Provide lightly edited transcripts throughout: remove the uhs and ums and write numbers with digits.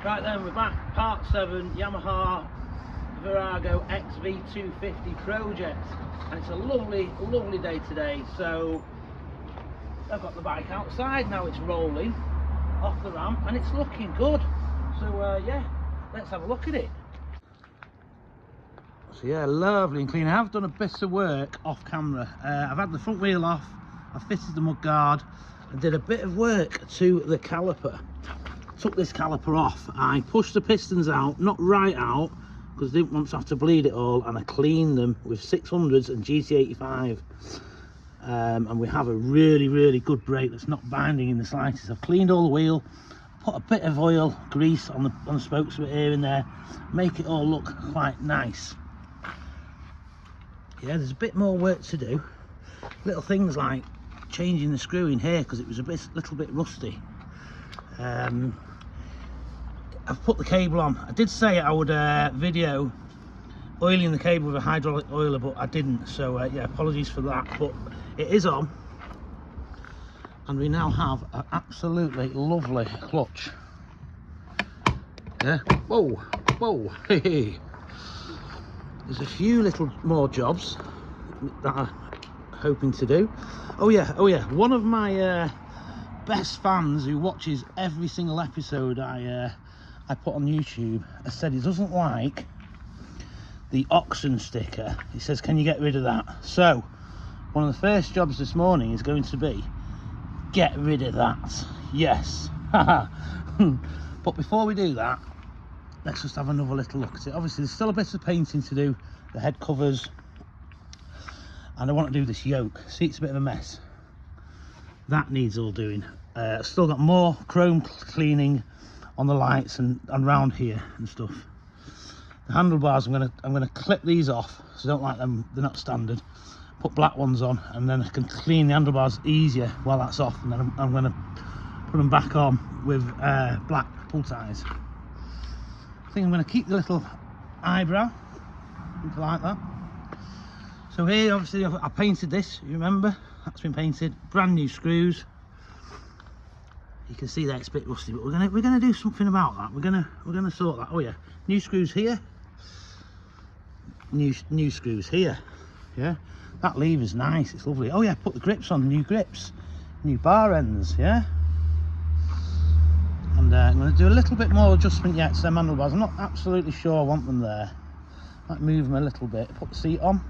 Right then, we're back, part 7, Yamaha Virago XV250 project, and it's a lovely day today. So I've got the bike outside now, it's rolling off the ramp and it's looking good. So yeah, let's have a look at it. So yeah, lovely and clean. I have done a bit of work off camera. I've had the front wheel off, I've fitted the mud guard, and did a bit of work to the caliper. Took this caliper off, I pushed the pistons out, not right out because I didn't want to have to bleed it all, and I cleaned them with 600s and GT85, and we have a really good brake that's not binding in the slightest. I've cleaned all the wheel, put a bit of oil grease on the spokes a bit here and there, make it all look quite nice. Yeah, there's a bit more work to do, little things like changing the screw in here because it was a little bit rusty. I've put the cable on. I did say I would video oiling the cable with a hydraulic oiler, but I didn't, so yeah, apologies for that. But it is on, and we now have an absolutely lovely clutch. Yeah, whoa, hey. There's a few little more jobs that I'm hoping to do. Oh yeah, one of my best fans who watches every single episode I put on YouTube has said he doesn't like the oxen sticker. He says, can you get rid of that? So one of the first jobs this morning is going to be get rid of that. Yes. But before we do that, let's just have another little look at it. Obviously there's still a bit of painting to do, the head covers, and I want to do this yoke. See, it's a bit of a mess. That needs all doing. Still got more chrome cleaning on the lights and round here and stuff. The handlebars, I'm gonna clip these off, so I don't like them, they're not standard. Put black ones on, and then I can clean the handlebars easier while that's off, and then I'm gonna put them back on with black pull ties. I think I'm gonna keep the little eyebrow, something like that. So here, obviously, I painted this, you remember? That's been painted, brand new screws. You can see that it's a bit rusty, but we're gonna do something about that. We're gonna sort that. Oh yeah, new screws here, new screws here. Yeah, that lever's nice, it's lovely. Oh yeah, put the grips on, new grips, new bar ends. Yeah, and I'm gonna do a little bit more adjustment yet to them handlebars. I'm not absolutely sure I want them there. Might move them a little bit. Put the seat on,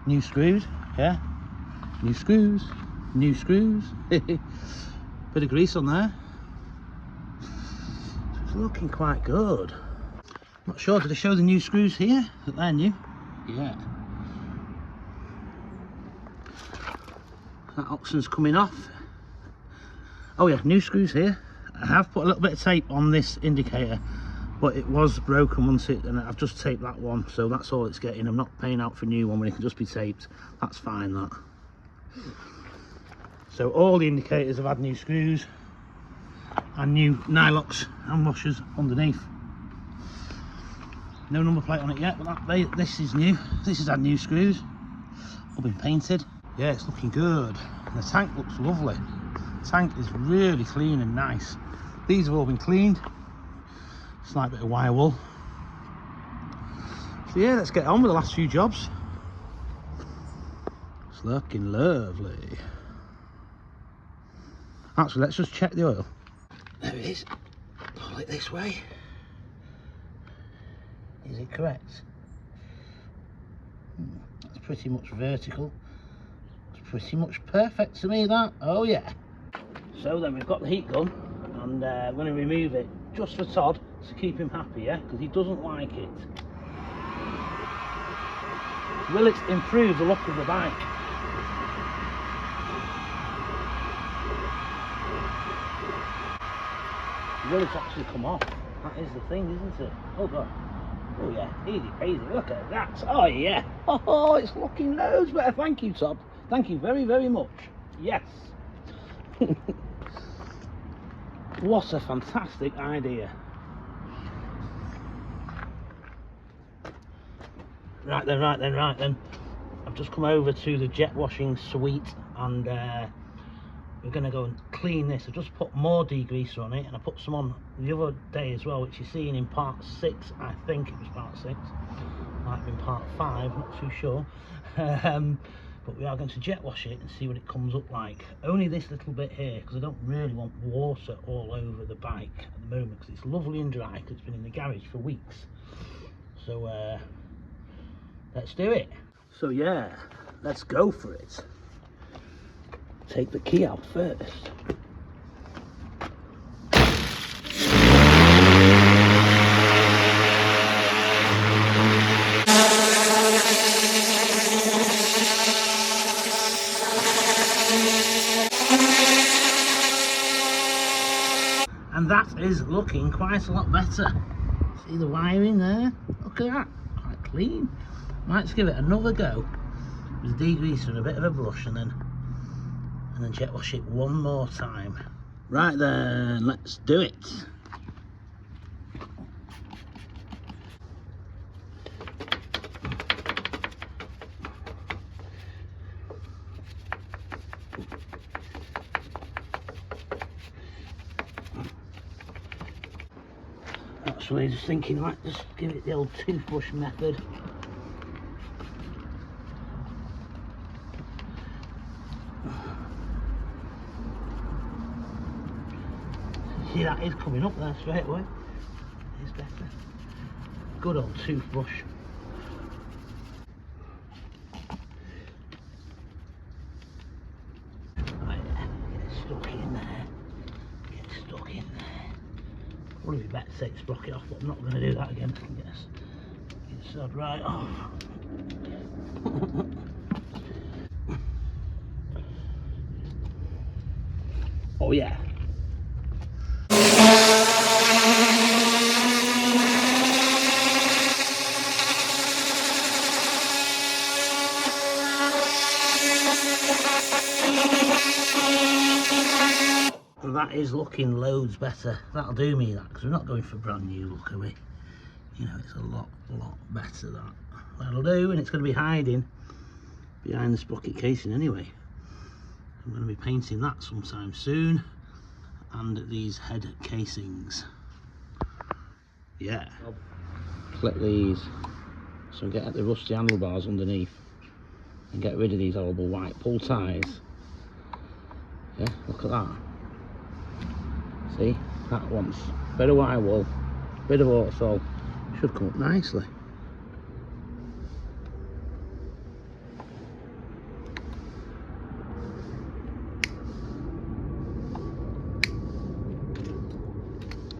new screws. Yeah, new screws. Bit of grease on there. It's looking quite good. Not sure, did I show the new screws here that they're new? Yeah. That oxen's coming off. Oh yeah, new screws here. I have put a little bit of tape on this indicator, but it was broken once and I've just taped that one, so that's all it's getting. I'm not paying out for a new one when it can just be taped. That's fine, that. So all the indicators have had new screws and new nylox and washers underneath. No number plate on it yet, but this is new. This has had new screws, all been painted. Yeah, it's looking good. And the tank looks lovely. The tank is really clean and nice. These have all been cleaned. Slight bit of wire wool. So yeah, let's get on with the last few jobs. It's looking lovely. Actually, let's just check the oil. There it is. Pull it this way. Is it correct? That's pretty much vertical. It's pretty much perfect to me, that. Oh yeah. So then we've got the heat gun, and I'm going to remove it just for Todd to keep him happy, yeah, because he doesn't like it. Will it improve the look of the bike? Will it actually come off? That is the thing, isn't it? Oh god. Oh yeah, easy peasy, look at that. Oh yeah. Oh, it's looking loads better. Thank you, Todd. Thank you very much. Yes. What a fantastic idea. Right then. I've just come over to the jet washing suite, and we're going to go and clean this. I just put more degreaser on it, and I put some on the other day as well, which you're seeing in part 6. I think it was part 6, might have been part 5, not too sure. But we are going to jet wash it and see what it comes up like. Only this little bit here, because I don't really want water all over the bike at the moment, because it's lovely and dry, because it's been in the garage for weeks. So let's do it. So yeah, let's go for it. Take the key out first. And that is looking quite a lot better. See the wiring there? Look at that, quite clean. Might just give it another go with a degreaser and a bit of a brush, and then jet wash it one more time. Right then, let's do it. Actually, just thinking I might just give it the old toothbrush method. See, that is coming up there straight away. It's better. Good old toothbrush. Right, get stuck in there. Get stuck in there. Probably be better to take the sprocket off, but I'm not going to do that again. Get the sod right off. Oh yeah. And that is looking loads better. That'll do me, that, because we're not going for brand new look, are we? You know, it's a lot better, that. That'll do, and it's going to be hiding behind the sprocket casing anyway. I'm going to be painting that sometime soon, and these head casings. Yeah. Flip these, so get at the rusty handlebars underneath, and get rid of these horrible white pull ties. Yeah, look at that. See, that wants a bit of wire wool, bit of autosol, should come up nicely.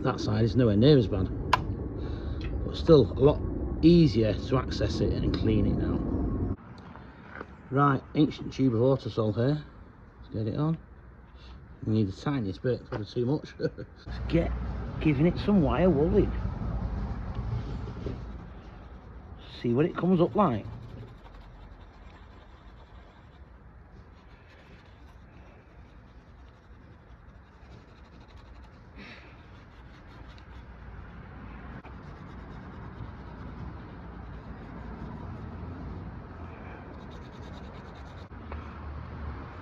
That side is nowhere near as bad, but still a lot easier to access it and clean it now. Right, ancient tube of autosol here. Let's get it on. We need the tiniest bit, probably too much. Let's giving it some wire wool in. See what it comes up like.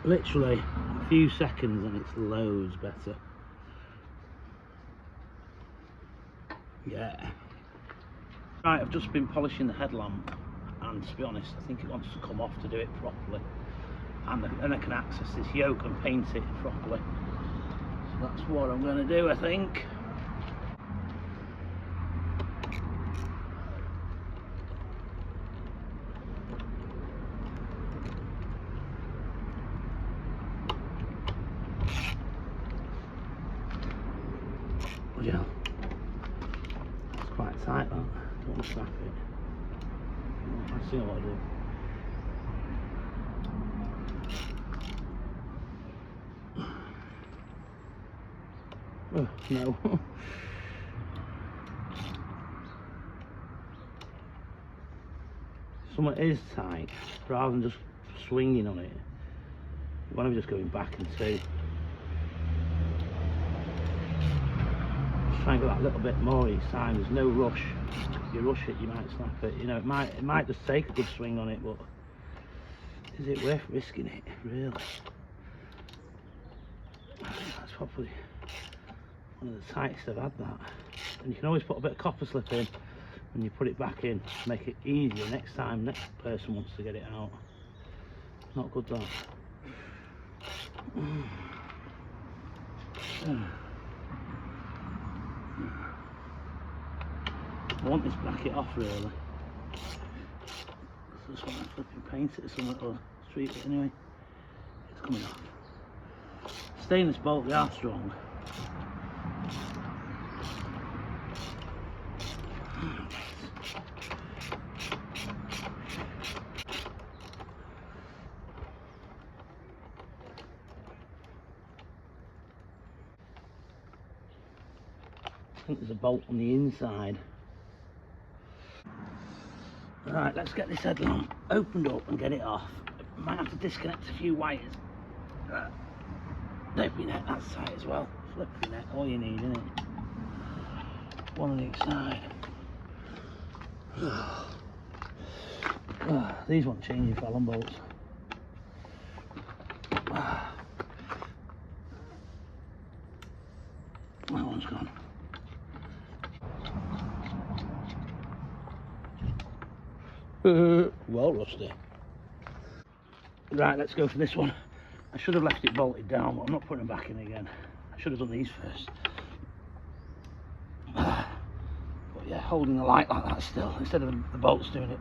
Literally a few seconds and it's loads better. Yeah. Right, I've just been polishing the headlamp, and to be honest, I think it wants to come off to do it properly. And I can access this yoke and paint it properly. So that's what I'm going to do, I think. Yeah, it's quite tight, that. Don't want to snap it. I see what I do. Oh, no. Something is tight, rather than just swinging on it. You want to be just going back and two. Try and go that little bit more each time. There's no rush. If you rush it, you might snap it. You know, it might just take a good swing on it, but is it worth risking it, really? That's probably one of the tightest I've had, that. And you can always put a bit of copper slip in when you put it back in to make it easier next time next person wants to get it out. Not good, that. I want this bracket off, really. I just want to flipping paint it or something, or street it anyway. It's coming off. Stainless bolt, they are strong. I think there's a bolt on the inside. Right, let's get this headlamp opened up and get it off. Might have to disconnect a few wires. Flipping it, that's tight as well. Flipping it, all you need, isn't it? One on each side. These want changing for Allen bolts. That one's gone. Well rusty. Right, let's go for this one. I should have left it bolted down, but I'm not putting them back in again. I should have done these first. But yeah, holding the light like that still, instead of the bolts doing it,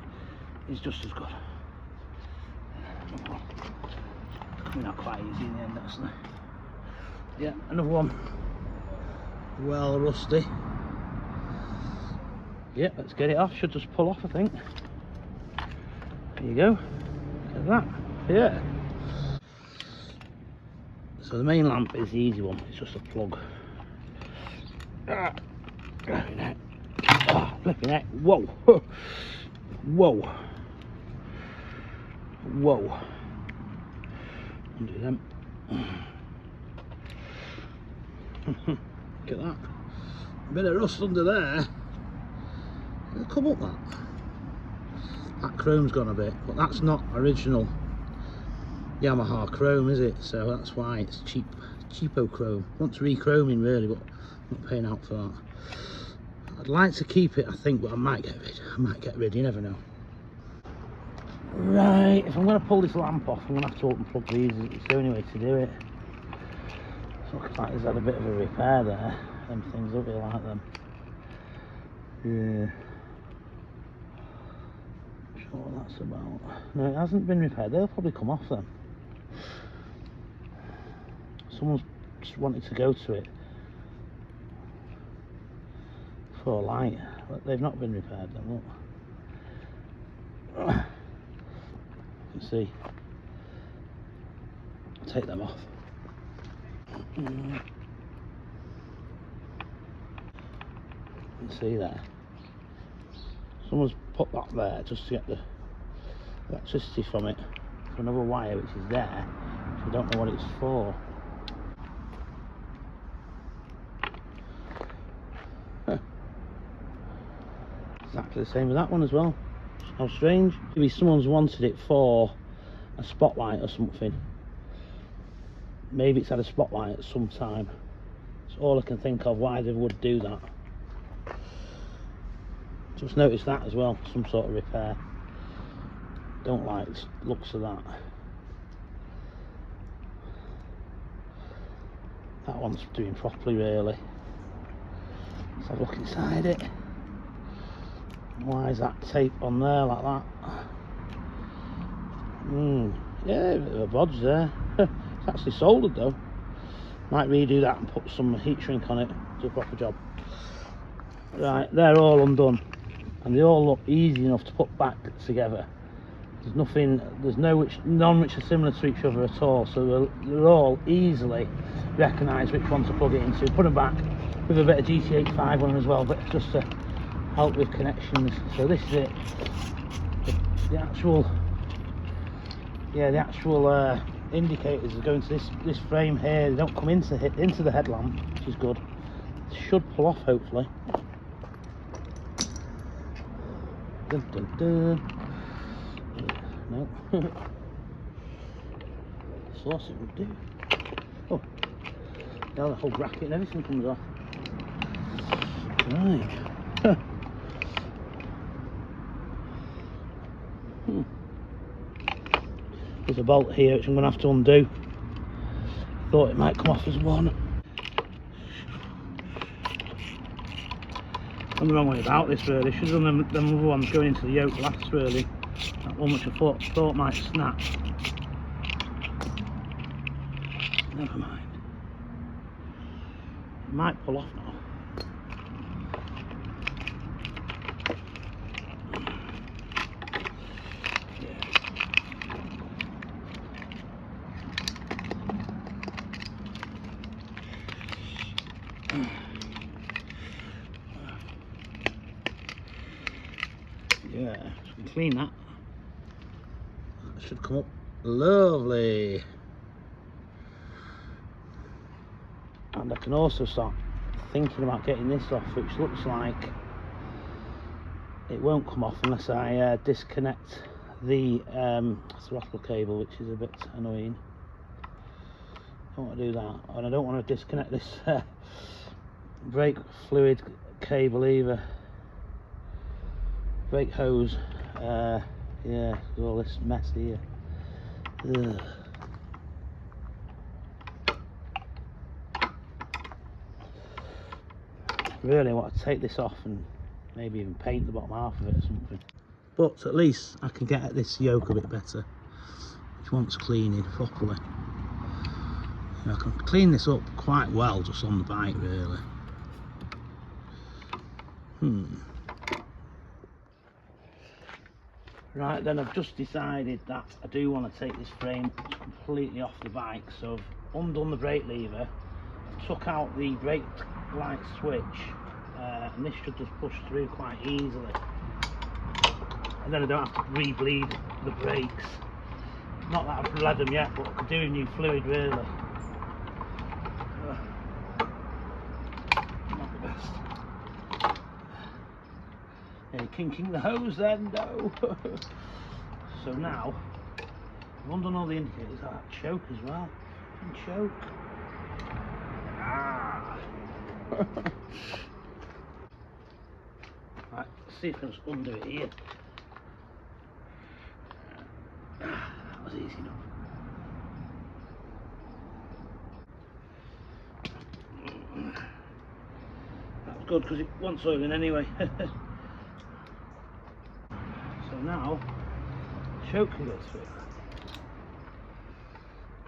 is just as good. Coming out quite easy in the end, actually. Yeah, another one. Well rusty. Yeah, let's get it off. Should just pull off, I think. There you go. Look at that. Yeah. So the main lamp is the easy one. It's just a plug. Flipping it. Flipping it. Whoa. Whoa. Whoa. Undo them. Look at that. A bit of rust under there. It'll come up, that chrome's gone a bit, but that's not original Yamaha chrome, is it? So that's why it's cheapo chrome. Wants re-chroming really, but I'm not paying out for that. I'd like to keep it, I think, but I might get rid. You never know. Right, if I'm going to pull this lamp off, I'm going to have to open plug these. It's the only way to do it. It looks like there's had a bit of a repair there. Them things up here like them. Yeah. Not sure what that's about. No, it hasn't been repaired. They'll probably come off then. Someone's just wanted to go to it for a light, but they've not been repaired then, look. You can see. I'll take them off. You can see there. Someone's put that there just to get the electricity from it for another wire which is there. So I don't know what it's for. Exactly the same with that one as well. How strange. Maybe someone's wanted it for a spotlight or something. Maybe it's had a spotlight at some time. That's all I can think of why they would do that. Just noticed that as well, some sort of repair. Don't like the looks of that. That one's doing properly really. Let's have a look inside it. Why is that tape on there like that? Yeah, a bit of a bodge there. It's actually soldered though. Might redo that and put some heat shrink on it. Do a proper job. Right, they're all undone. And they all look easy enough to put back together. There's nothing, none which are similar to each other at all, so they're all easily recognise which one to plug it into. Put them back with a bit of GT85 on them as well, but just to help with connections. So this is it. The actual indicators are going to this frame here. They don't come into the headlamp, which is good. It should pull off hopefully. Dun, dun, dun. No. Thought it would do. Oh, Yeah, the whole bracket and everything comes off. Right. There's a bolt here which I'm going to have to undo. Thought it might come off as one. I'm the wrong way about this really. Should have done them other ones going into the yoke last really. That one which I thought might snap. Never mind. It might pull off now. Yeah, so we can clean that. That should come up lovely. And I can also start thinking about getting this off, which looks like it won't come off unless I disconnect the throttle cable, which is a bit annoying. I don't want to do that, and I don't want to disconnect this brake fluid cable either. Brake hose, yeah, with all this mess here. Ugh. Really want to take this off and maybe even paint the bottom half of it or something. But at least I can get at this yoke a bit better, which wants cleaning properly. I can clean this up quite well just on the bike really. Right then, I've just decided that I do want to take this frame completely off the bike, so I've undone the brake lever, took out the brake light switch, and this should just push through quite easily, and then I don't have to re-bleed the brakes. Not that I've bled them yet, but I could do with new fluid really. Not the best. Are you kinking the hose then? No. So now I've undone all the indicators. That choke as well. Choke. Ah. Right, let's see if I can just undo it here. That was easy enough. That was good because it wants oiling anyway. So now choke can go through.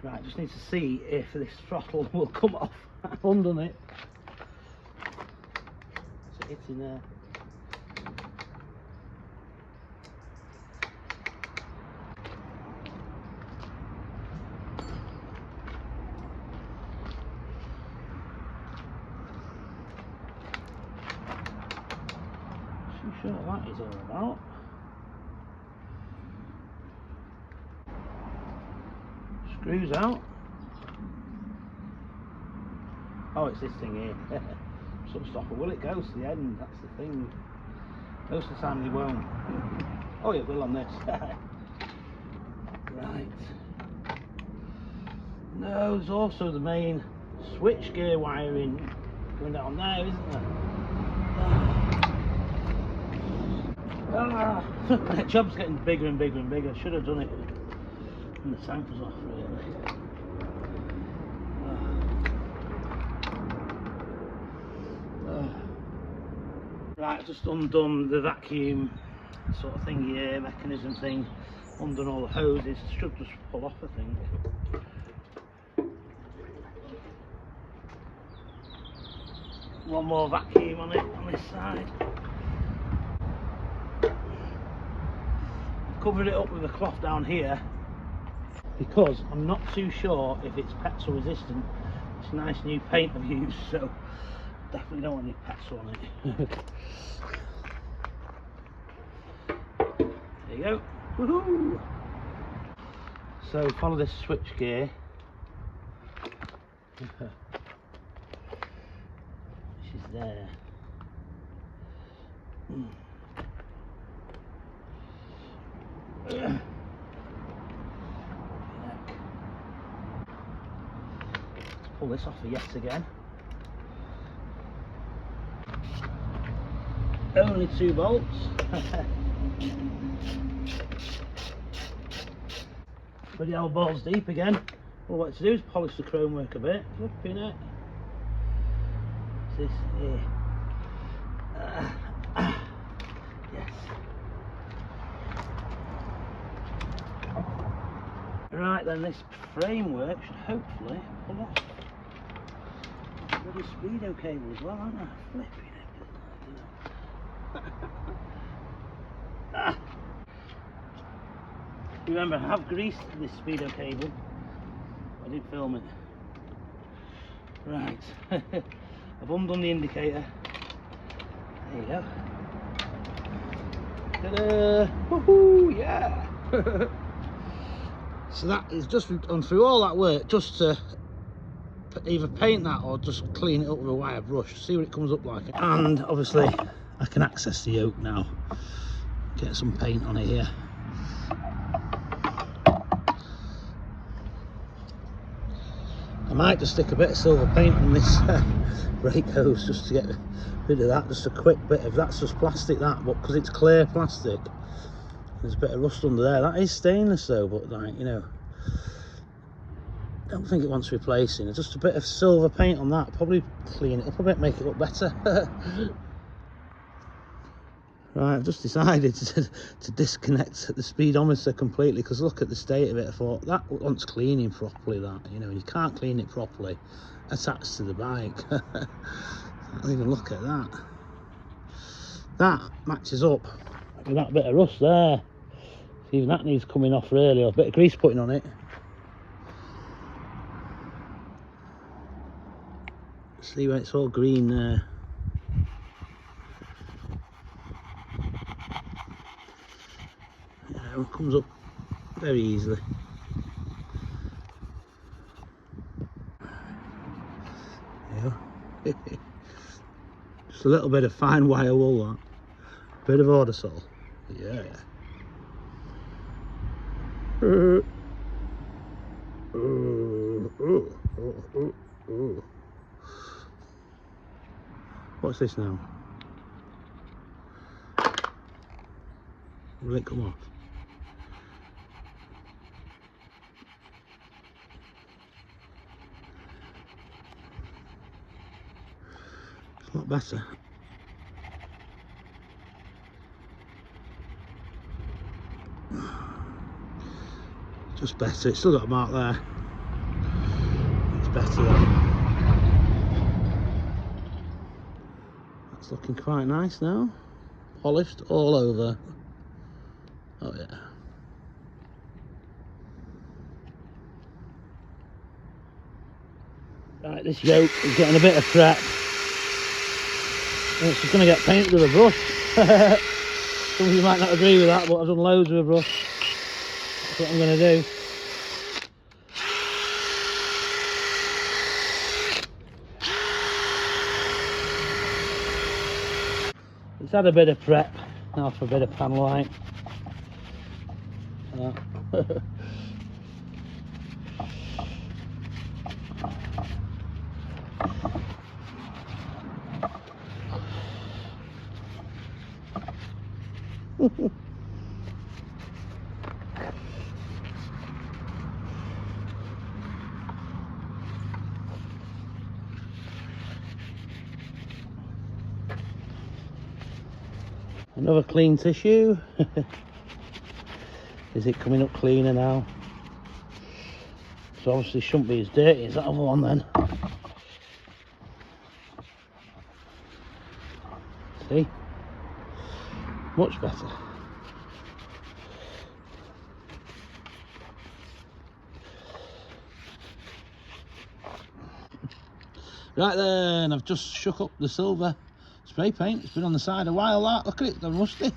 Right, just need to see if this throttle will come off. I've undone it. So it's in there. I'm sure that is all about. Screws out. Oh, it's this thing here. Some stopper. Will it go to the end? That's the thing. Most of the time they won't. Oh, it will on this. Right. No, there's also the main switch gear wiring going down there, isn't there? Ah. The job's getting bigger and bigger and bigger. Should have done it when the tank was off, really. Right, just undone the vacuum sort of thing here, mechanism thing, undone all the hoses. Should just pull off, I think. One more vacuum on it on this side. I've covered it up with a cloth down here because I'm not too sure if it's petrol resistant. It's nice new paint I've used, so definitely don't want any petrol on it. There you go. Woohoo! So follow this switch gear. Which is there. Pull this off yet again. Only 2 bolts. Pretty old balls deep again. All what to do is polish the chrome work a bit. Flipping it. What's this here? Yes. Right then, this framework should hopefully pull off. Bloody speedo cable as well, aren't I? Flipping it. Remember, I have greased this speedo cable. I didn't film it. Right. I've undone the indicator. There you go. Ta-da! Woohoo! Yeah! So that is just gone through all that work just to either paint that or just clean it up with a wire brush, see what it comes up like. And obviously I can access the yoke now, get some paint on it here. I might just stick a bit of silver paint on this brake hose just to get rid of that, just a quick bit of that's just plastic, that, but because it's clear plastic there's a bit of rust under there. That is stainless though, but like, you know, I don't think it wants replacing. Just a bit of silver paint on that, probably clean it up a bit, make it look better. Right, I've just decided to disconnect the speedometer completely because look at the state of it. I thought that wants cleaning properly, that, you know, you can't clean it properly attached to the bike. I'll even look at that. That matches up with that bit of rust there. Even that needs coming off really, or a bit of grease putting on it. See where it's all green there. Yeah, it comes up very easily. Yeah. Just a little bit of fine wire wool, that. Bit of Ordasol. Yeah. What's this now? Will it come off? It's a lot better. Just better. It's still got a mark there. It's better though. That's looking quite nice now. Polished all over. Oh yeah. Right, this yoke is getting a bit of prep. And it's just going to get painted with a brush. Some of you might not agree with that, but I've done loads with a brush. That's what I'm going to do. It's had a bit of prep. Now for a bit of panel light. Another clean tissue. Is it coming up cleaner now? So obviously shouldn't be as dirty as that other one then. See? Much better. Right then, I've just shook up the silver spray paint. It's been on the side a while, that. Look at it, they're rusty.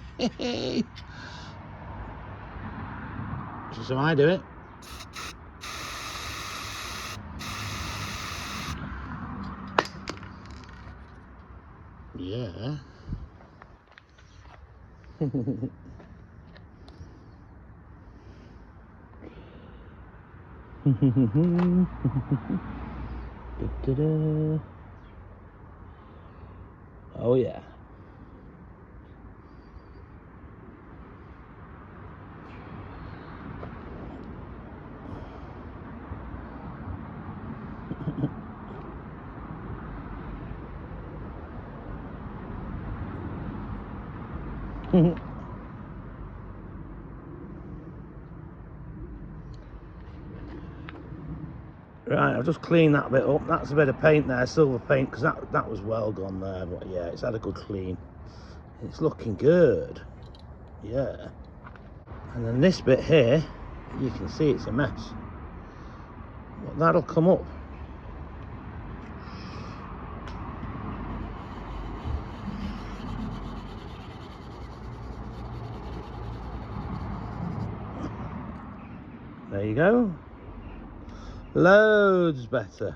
So I do it. Yeah. Da-da-da. Oh yeah. Right, I've just cleaned that bit up. That's a bit of paint there, silver paint, because that was well gone there. But yeah, it's had a good clean. It's looking good. Yeah. And then this bit here, you can see it's a mess. But that'll come up. There you go. Loads better.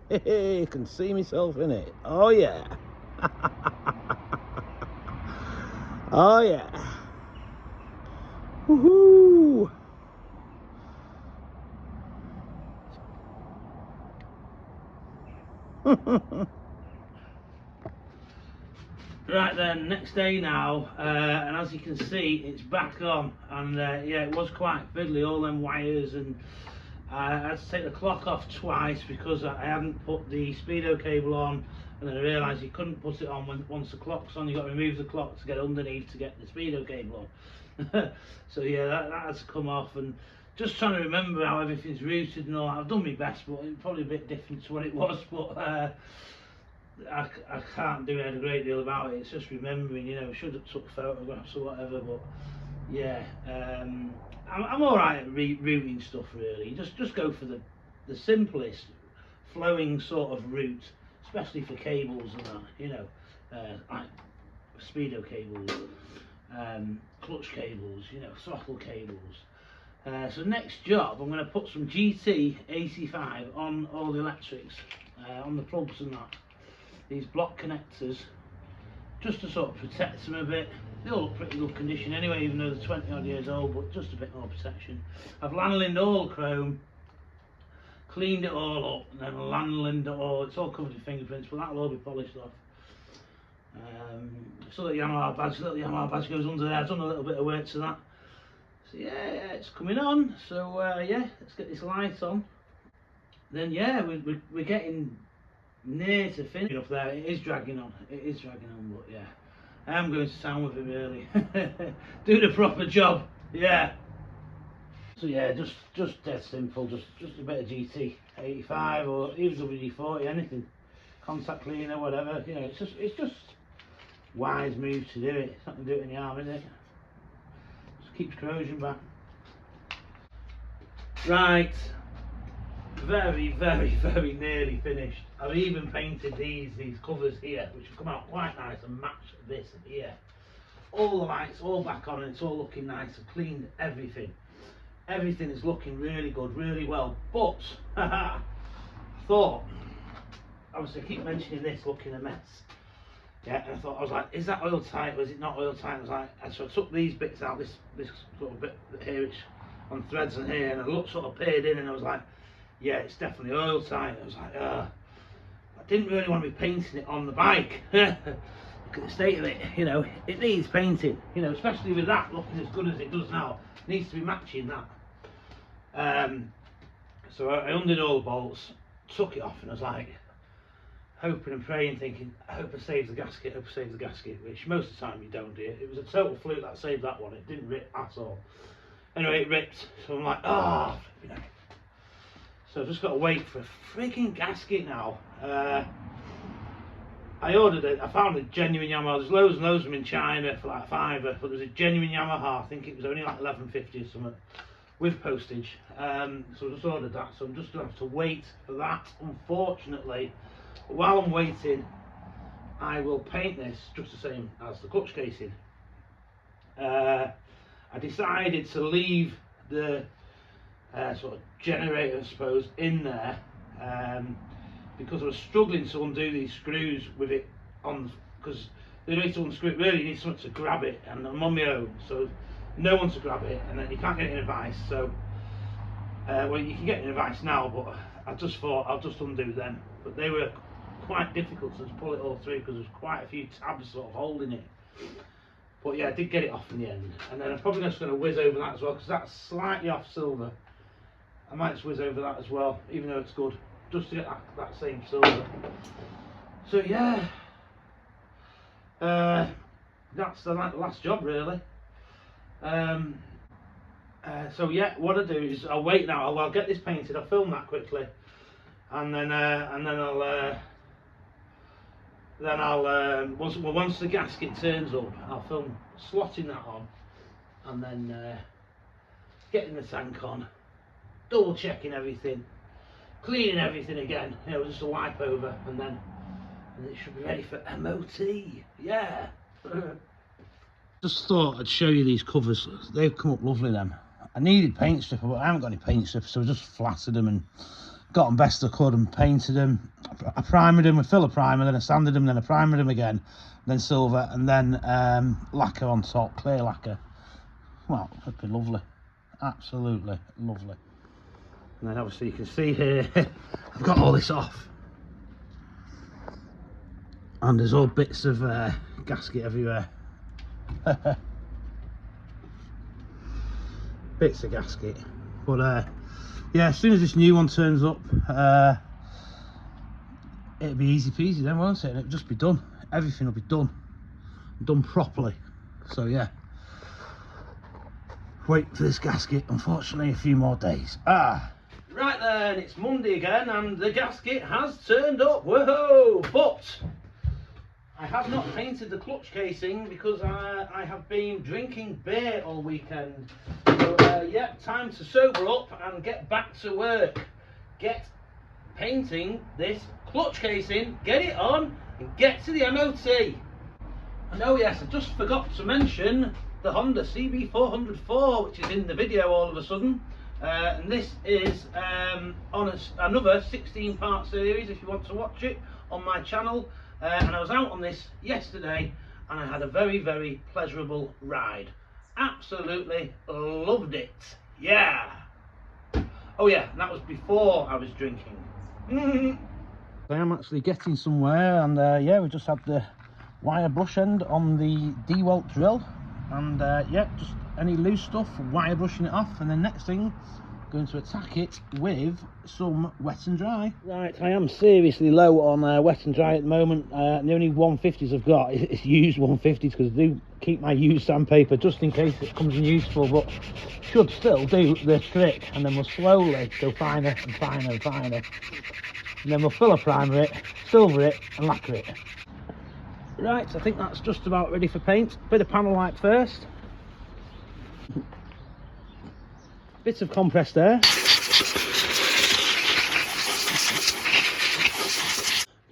Hey, I can see myself in it. Oh yeah. Oh yeah. Woohoo. Right then, next day now, and as you can see, it's back on, and yeah, it was quite fiddly, all them wires, and I had to take the clock off twice because I hadn't put the speedo cable on, and then I realised you couldn't put it on once the clock's on. You got to remove the clock to get underneath to get the speedo cable on. So yeah, that had to come off, and just trying to remember how everything's routed and all that. I've done my best, but it's probably a bit different to what it was, but I can't do a great deal about it. It's just remembering, you know, should have took photographs or whatever, but yeah, I'm all right at routing stuff really. Just go for the simplest flowing sort of route, especially for cables and that, you know, like speedo cables, clutch cables, you know, throttle cables. So next job, I'm going to put some GT AC5 on all the electrics, on the plugs and that. These block connectors, just to sort of protect them a bit. They all look pretty good condition anyway, even though they're 20 odd years old, but just a bit more protection. I've lanolined all chrome, cleaned it all up, and then lanolined it all. It's all covered in fingerprints, but that'll all be polished off. So the Yamaha badge goes under there. I've done a little bit of work to that. So yeah, it's coming on. So yeah, let's get this light on. Then yeah, we're getting near to finish up there. It is dragging on, but yeah, I am going to town with it really. Do the proper job, yeah. So yeah, just dead simple, just a bit of GT 85 or even WD-40, anything, contact cleaner, whatever, you know. It's just wise move to do it. It's not going to do it any harm, is it? Just keeps corrosion back. Right, very nearly finished. I've even painted these covers here, which have come out quite nice and match this here. All the lights all back on, and it's all looking nice. I've cleaned everything. Everything is looking really good, really well. But I thought, obviously I keep mentioning this looking a mess. Yeah, and I was like, is that oil tight or is it not oil tight? I was like, so I took these bits out, this sort of bit here, which on threads and here, and I looked sort of peered in, and I was like, yeah, it's definitely oil tight. I was like, I didn't really want to be painting it on the bike. Look at the state of it, you know, it needs painting, you know, especially with that looking as good as it does now. It needs to be matching that. So I undid all the bolts, took it off, and I was like, hoping and praying, thinking, I hope I saved the gasket, which most of the time you don't do. It was a total fluke that saved that one. It didn't rip at all. Anyway, it ripped, so I'm like, oh, you know. So I've just got to wait for a freaking gasket now. I ordered it. I found a genuine Yamaha. There's loads and loads of them in China for like £5, but there's a genuine Yamaha. I think it was only like £11.50 or something with postage. So I just ordered that. So I'm just going to have to wait for that, unfortunately. But while I'm waiting, I will paint this just the same as the clutch casing. I decided to leave the sort of generator, I suppose, in there because I was struggling to undo these screws with it on, because the way to unscrew it, really you need someone to grab it, and I'm on my own, so no one to grab it, and then you can't get it in a vise. So well, you can get it in a vise now, but I just thought I'll just undo them, but they were quite difficult to pull it all through because there's quite a few tabs sort of holding it. But yeah, I did get it off in the end, and then I'm probably just going to whiz over that as well because that's slightly off silver. I might just whiz over that as well, even though it's good, just to get that same silver. So yeah, that's the last job really. So yeah, what I do is I'll wait now. I'll get this painted. I'll film that quickly, and then once the gasket turns up, I'll film slotting that on, and then getting the tank on, double checking everything, cleaning everything again. You know, just a wipe over, and then it should be ready for MOT. Yeah. Just thought I'd show you these covers. They've come up lovely, them. I needed paint stripper, but I haven't got any paint stripper, so I just flattered them and got them best I could and painted them. I primered them with filler primer, then I sanded them, then I primered them again, then silver, and then lacquer on top, clear lacquer. Well, flipping lovely, absolutely lovely. And then obviously you can see here, I've got all this off, and there's all bits of gasket everywhere. Bits of gasket, but yeah, as soon as this new one turns up, it'll be easy peasy then, won't it? And it'll just be done. Everything will be done properly. So yeah, wait for this gasket. Unfortunately, a few more days. Right then, it's Monday again, and the gasket has turned up. Whoa! But I have not painted the clutch casing because I have been drinking beer all weekend. So yeah, time to sober up and get back to work. Get painting this clutch casing, get it on, and get to the MOT. And oh yes, I just forgot to mention the Honda CB404, which is in the video all of a sudden. And this is on another 16-part series if you want to watch it on my channel. And I was out on this yesterday and I had a very, very pleasurable ride. Absolutely loved it. Yeah. Oh yeah, and that was before I was drinking. I am actually getting somewhere, and yeah, we just had the wire brush end on the DeWalt drill, and yeah, just any loose stuff, wire brushing it off, and then next thing, going to attack it with some wet and dry. Right, I am seriously low on wet and dry at the moment. The only 150s I've got is used 150s because I do keep my used sandpaper just in case it comes in useful, but should still do the trick. And then we'll slowly go finer and finer and finer, and then we'll filler primer it, silver it and lacquer it. Right, I think that's just about ready for paint. Bit of panel light first. Bits of compressed air,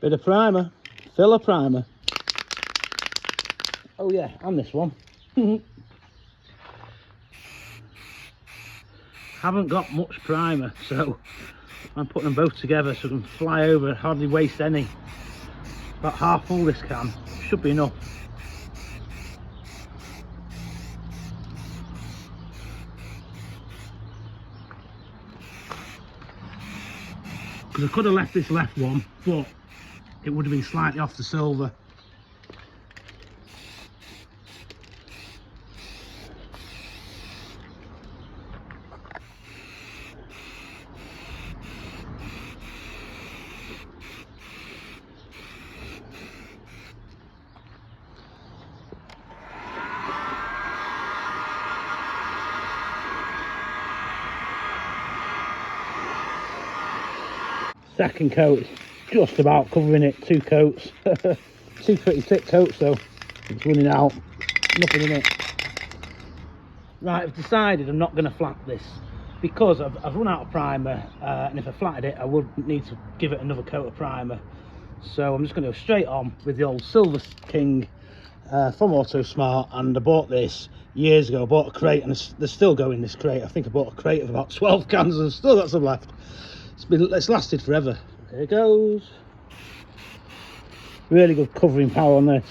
bit of primer, filler primer. Oh yeah, and this one. Haven't got much primer, so I'm putting them both together so I can fly over, hardly waste any. About half full this can, should be enough. Because I could have left this left one, but it would have been slightly off the silver. Second coat is just about covering it, 2 coats. 2 pretty thick coats though, it's running out, nothing in it. Right, I've decided I'm not going to flat this because I've run out of primer, and if I flatted it I would need to give it another coat of primer. So I'm just going to go straight on with the old Silver King from Autosmart, and I bought this years ago. I bought a crate and they're still going, this crate. I think I bought a crate of about 12 cans and I've still got some left. It's lasted forever. There it goes. Really good covering power on this.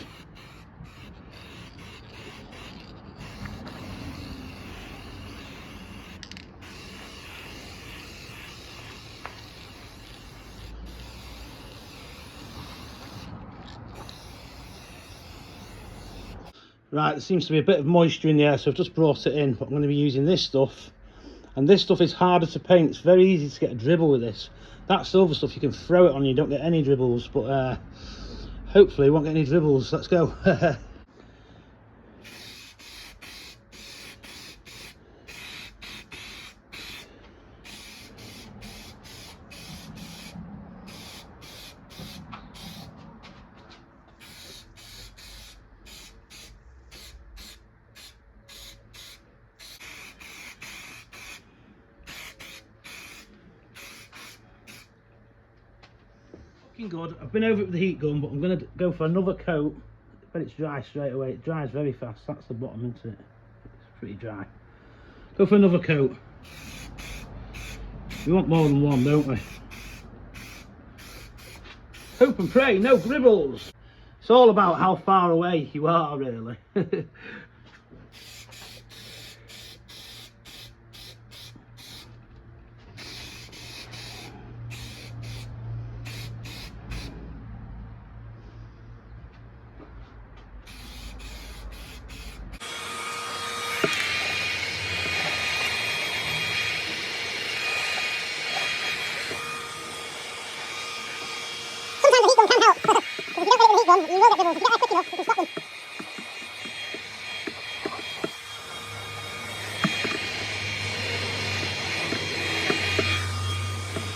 Right, there seems to be a bit of moisture in the air, so I've just brought it in. But I'm going to be using this stuff, and this stuff is harder to paint. It's very easy to get a dribble with this. That silver stuff, you can throw it on, you don't get any dribbles, but hopefully you won't get any dribbles. Let's go. Good. I've been over it with the heat gun, but I'm going to go for another coat. But it's dry straight away. It dries very fast. That's the bottom, isn't it? It's pretty dry. Go for another coat. We want more than one, don't we? Hope and pray, no dribbles. It's all about how far away you are, really.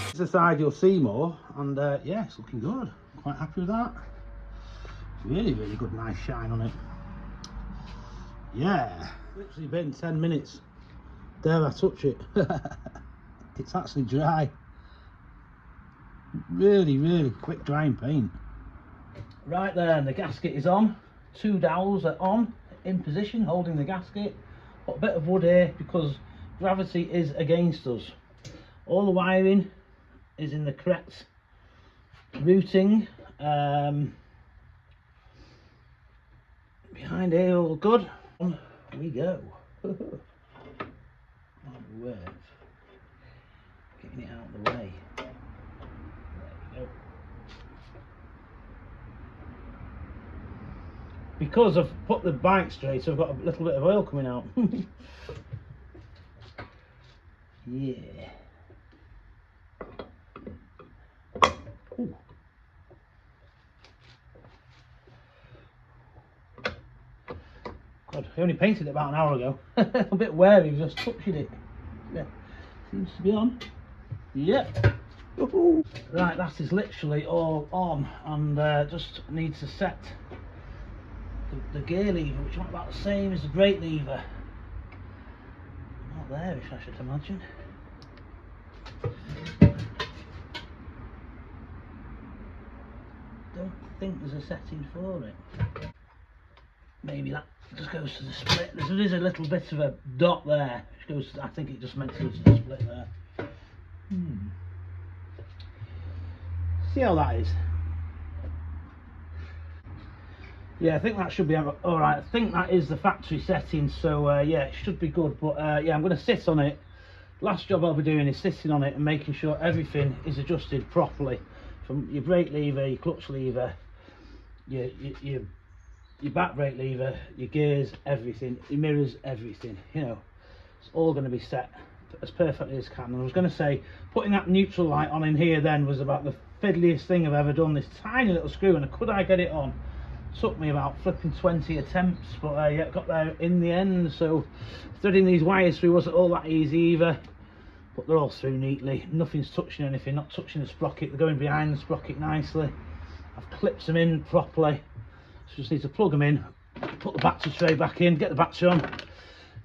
It's the side you'll see more, and yeah, it's looking good. I'm quite happy with that. Really, really good, nice shine on it. Yeah, literally been 10 minutes. Dare I touch it? It's actually dry. Really, really quick drying paint. Right there, and the gasket is on. 2 dowels are on, in position, holding the gasket. Got a bit of wood here because gravity is against us. All the wiring is in the correct routing. Behind here, all good. On we go. Worth getting it out of the way. There we go. Because I've put the bike straight, I've got a little bit of oil coming out. Yeah. Ooh. God, I only painted it about an hour ago. I'm a bit wary of just touching it. Yeah, seems to be on. Yep. Right, that is literally all on, and just needs to set the gear lever, which is about the same as the brake lever. Not there, if I should imagine. Don't think there's a setting for it. Maybe that just goes to the split. There is a little bit of a dot there, which goes to, I think it just meant to go to the split there. See how that is. Yeah, I think that should be alright. I think that is the factory setting, so yeah, it should be good. But yeah, I'm going to sit on it. Last job I'll be doing is sitting on it and making sure everything is adjusted properly, from your brake lever, your clutch lever, your back brake lever, your gears, everything, your mirrors, everything. You know, it's all going to be set as perfectly as can. And I was going to say, putting that neutral light on in here then was about the fiddliest thing I've ever done. This tiny little screw, and could I get it on? Took me about flipping 20 attempts, but yeah, got there in the end. So threading these wires through wasn't all that easy either, but they're all through neatly. Nothing's touching anything, not touching the sprocket. They're going behind the sprocket nicely. I've clipped them in properly, so just need to plug them in, put the battery tray back in, get the battery on,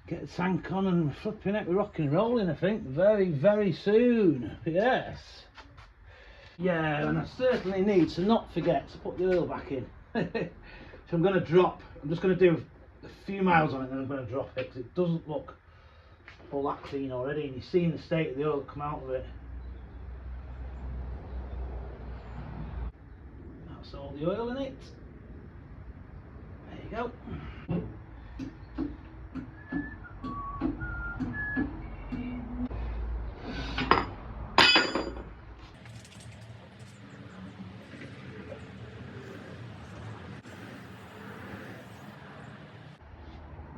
get the tank on, and flipping it, we're rocking and rolling, I think, very, very soon. Yes. Yeah, and I certainly need to not forget to put the oil back in. So I'm going to drop, I'm just going to do a few miles on it, and then I'm going to drop it, because it doesn't look all that clean already, and you've seen the state of the oil come out of it. That's all the oil in it. There you go.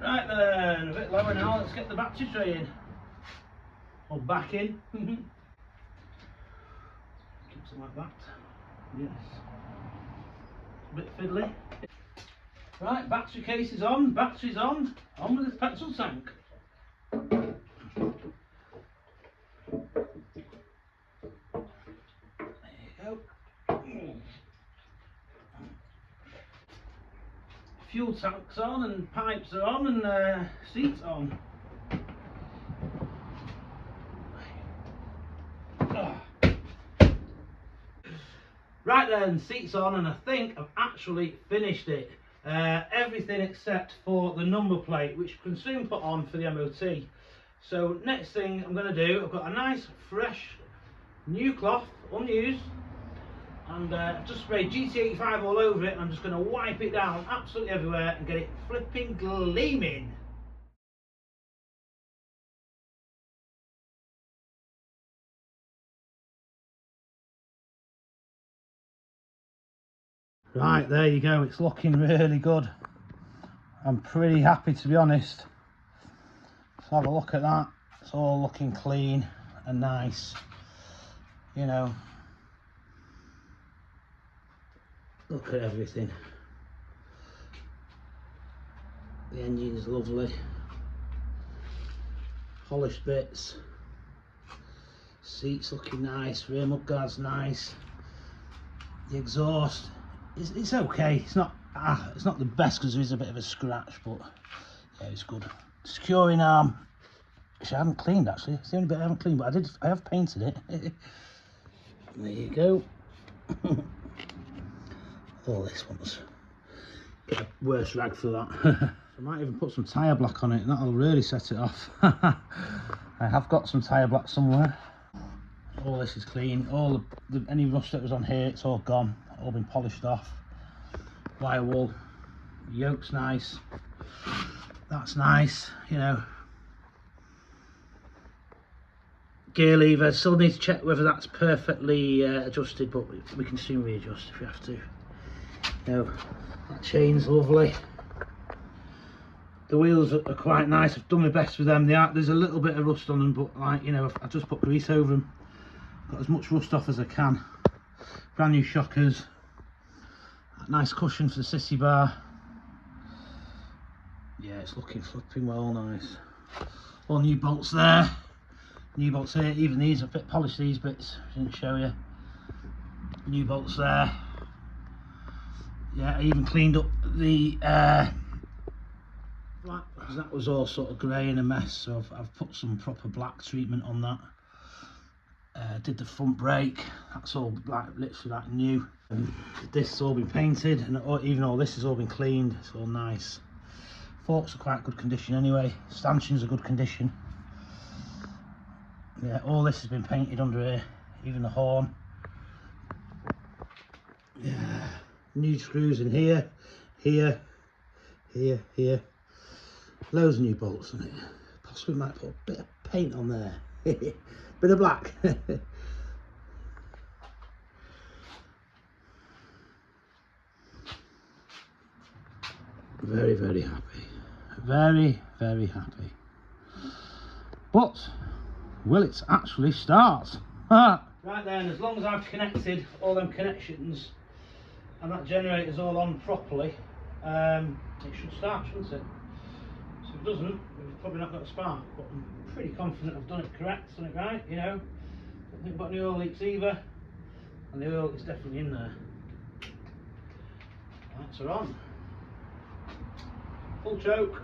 Right then, a bit lower now, let's get the battery tray in. Or back in. Keeps it like that. Yes. A bit fiddly. Right, battery case is on, battery's on with the petrol tank. Fuel tank's on and pipes are on and seats on. Right then, seats on, and I think I've actually finished it. Everything except for the number plate, which you can soon put on for the MOT. So next thing I'm going to do, I've got a nice fresh new cloth, unused, and I've just sprayed GT85 all over it, and I'm just going to wipe it down absolutely everywhere and get it flipping gleaming. Right, there you go, it's looking really good. I'm pretty happy, to be honest. Let's have a look at that. It's all looking clean and nice, you know. Look at everything. The engine's lovely. Polished bits. Seats looking nice. Rear mudguard's nice. The exhaust it's okay. It's not the best because there is a bit of a scratch, but yeah, it's good. Securing arm, which I haven't cleaned actually. It's the only bit I haven't cleaned, but I have painted it. There you go. Oh, this one's get a worse rag for that. I might even put some tyre black on it, and that'll really set it off. I have got some tyre black somewhere. All this is clean. All any rust that was on here, it's all gone. All been polished off. Wire wool. Yoke's nice. That's nice, you know. Gear lever. Still need to check whether that's perfectly adjusted, but we can soon readjust if we have to. You know, that chain's lovely. The wheels are quite nice. I've done my best with them. There's a little bit of rust on them, but like, you know, I've just put grease over them. Got as much rust off as I can. Brand new shockers. Nice cushion for the sissy bar. Yeah, it's looking flipping well nice. All new bolts there. New bolts here. Even these, I've polished these bits. Didn't show you. New bolts there. Yeah, I even cleaned up the black, because that was all sort of grey and a mess, so I've put some proper black treatment on that. Did the front brake, that's all like literally like new. And this has all been painted, and even all this has all been cleaned. It's all nice. Forks are quite good condition anyway. Stanchions are good condition. Yeah, all this has been painted under here, even the horn. Yeah, new screws in here, here, here. Loads of new bolts on it. Possibly might put a bit of paint on there. Bit of black. Very, very happy. Very, very happy. But will it actually start? Right then, as long as I've connected all them connections and that generator's all on properly, it should start, shouldn't it? So if it doesn't, we've probably not got a spark, but I'm pretty confident I've done it correct, done it right, you know. Don't think about any oil leaks either, and the oil is definitely in there. Lights are on. Full choke.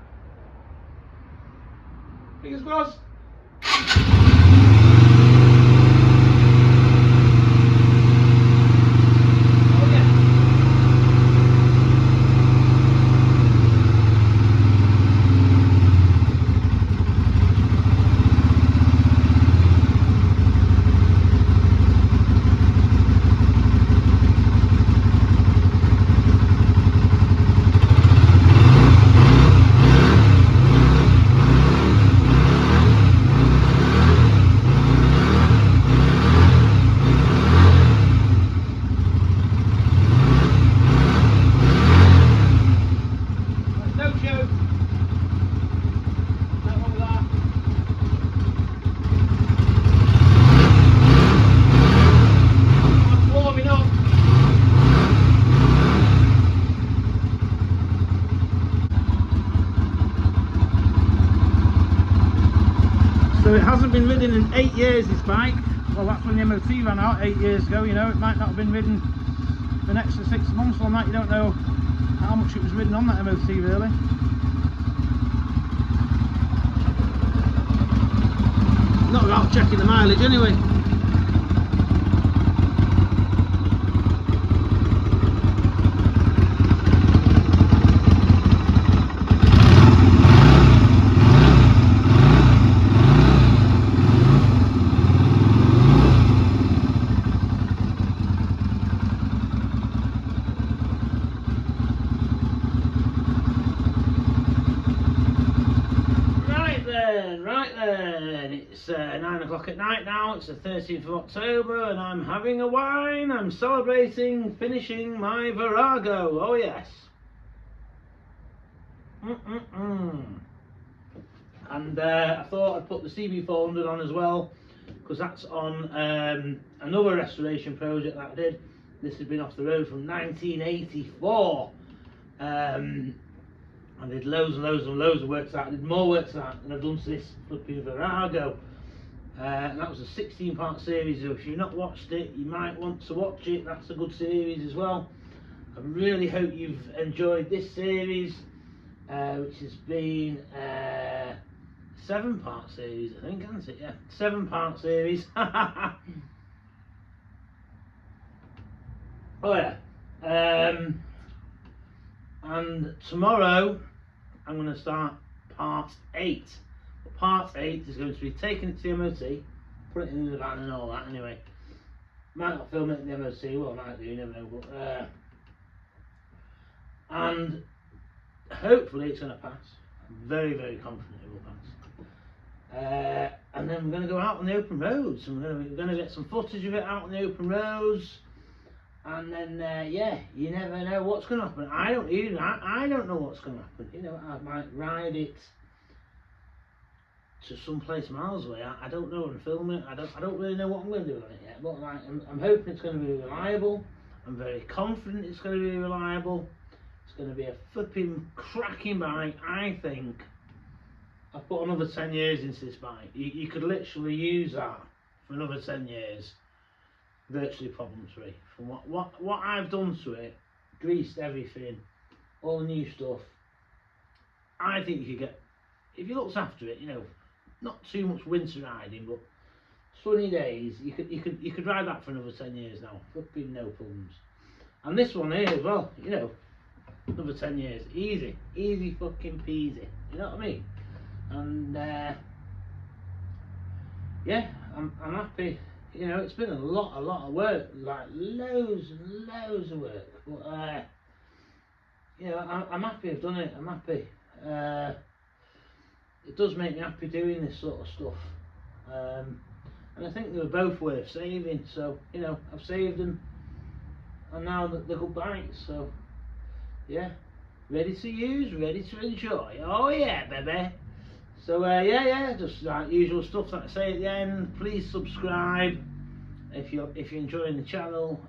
Fingers crossed. So it hasn't been ridden in 8 years, this bike. Well, that's when the MOT ran out 8 years ago, you know. It might not have been ridden for an extra 6 months on that. You don't know how much it was ridden on that MOT, really. Not without checking the mileage anyway. Right then, it's 9 o'clock at night now. It's the 13th of October and I'm having a wine. I'm celebrating finishing my Virago. Oh yes. And I thought I'd put the CB400 on as well, because that's on another restoration project that I did. This has been off the road from 1984. I did loads and loads of work to that. I did more work to that than I've done to this flipping Virago. And that was a 16-part series, so if you've not watched it, you might want to watch it. That's a good series as well. I really hope you've enjoyed this series, which has been a 7-part series, I think, hasn't it? Yeah, 7-part series. Oh yeah. And tomorrow I'm going to start part 8. But part 8 is going to be taking it to the MOT, put it in the van and all that anyway. Might not film it in the MOT, well I might do, you never know. But, and hopefully it's going to pass. I'm very confident it will pass. And then we're going to go out on the open roads, and we're going to get some footage of it out on the open roads. And then, yeah, you never know what's going to happen. I don't either. I don't know what's going to happen. You know, I might ride it to some place miles away. I don't know and film it. I don't really know what I'm going to do on it yet. But like, I'm hoping it's going to be reliable. I'm very confident it's going to be reliable. It's going to be a flipping cracking bike, I think. I've put another 10 years into this bike. You could literally use that for another 10 years. Virtually problem free. From what I've done to it, greased everything, all the new stuff. I think you could get, if you looked after it, you know, not too much winter riding, but sunny days, you could ride that for another 10 years now. Fucking no problems. And this one here as well, you know, another 10 years, easy fucking peasy. You know what I mean? And yeah, I'm happy. You know, it's been a lot of work, like loads and loads of work. But you know, I'm happy I've done it. I'm happy. It does make me happy doing this sort of stuff. And I think they were both worth saving. So you know, I've saved them, and now they're good bikes. So yeah, ready to use, ready to enjoy. Oh yeah, baby. So yeah, just like usual stuff that I say at the end. Please subscribe if you're enjoying the channel.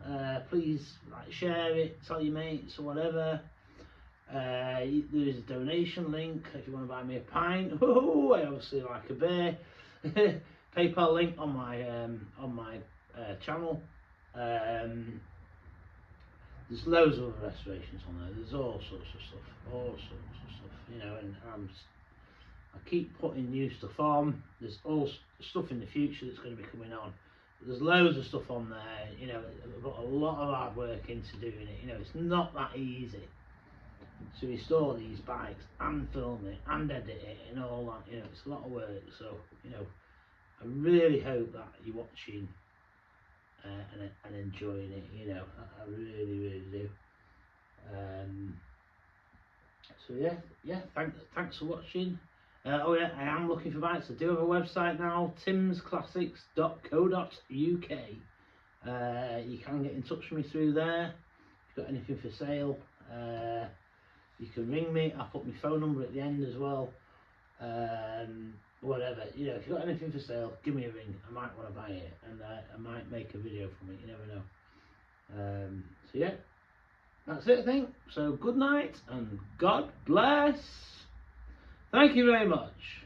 Please like, share it, tell your mates or whatever. There is a donation link if you want to buy me a pint. Oh, I obviously like a beer. PayPal link on my channel. There's loads of other restorations on there. There's all sorts of stuff, you know, and I keep putting new stuff on. There's all stuff in the future that's going to be coming on. There's loads of stuff on there, you know. I've got a lot of hard work into doing it. You know, it's not that easy to restore these bikes and film it and edit it and all that. You know, it's a lot of work. So, you know, I really hope that you're watching and enjoying it. You know, I really do. So yeah, thanks for watching. Oh yeah, I am looking for bikes. I do have a website now, timsclassics.co.uk. You can get in touch with me through there. If you've got anything for sale, you can ring me. I'll put my phone number at the end as well. Whatever, you know, if you've got anything for sale, give me a ring. I might want to buy it, and I might make a video from it. You never know. So yeah, that's it, I think. So good night and God bless. Thank you very much.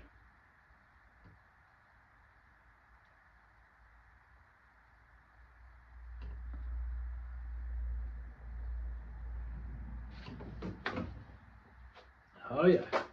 Oh yeah.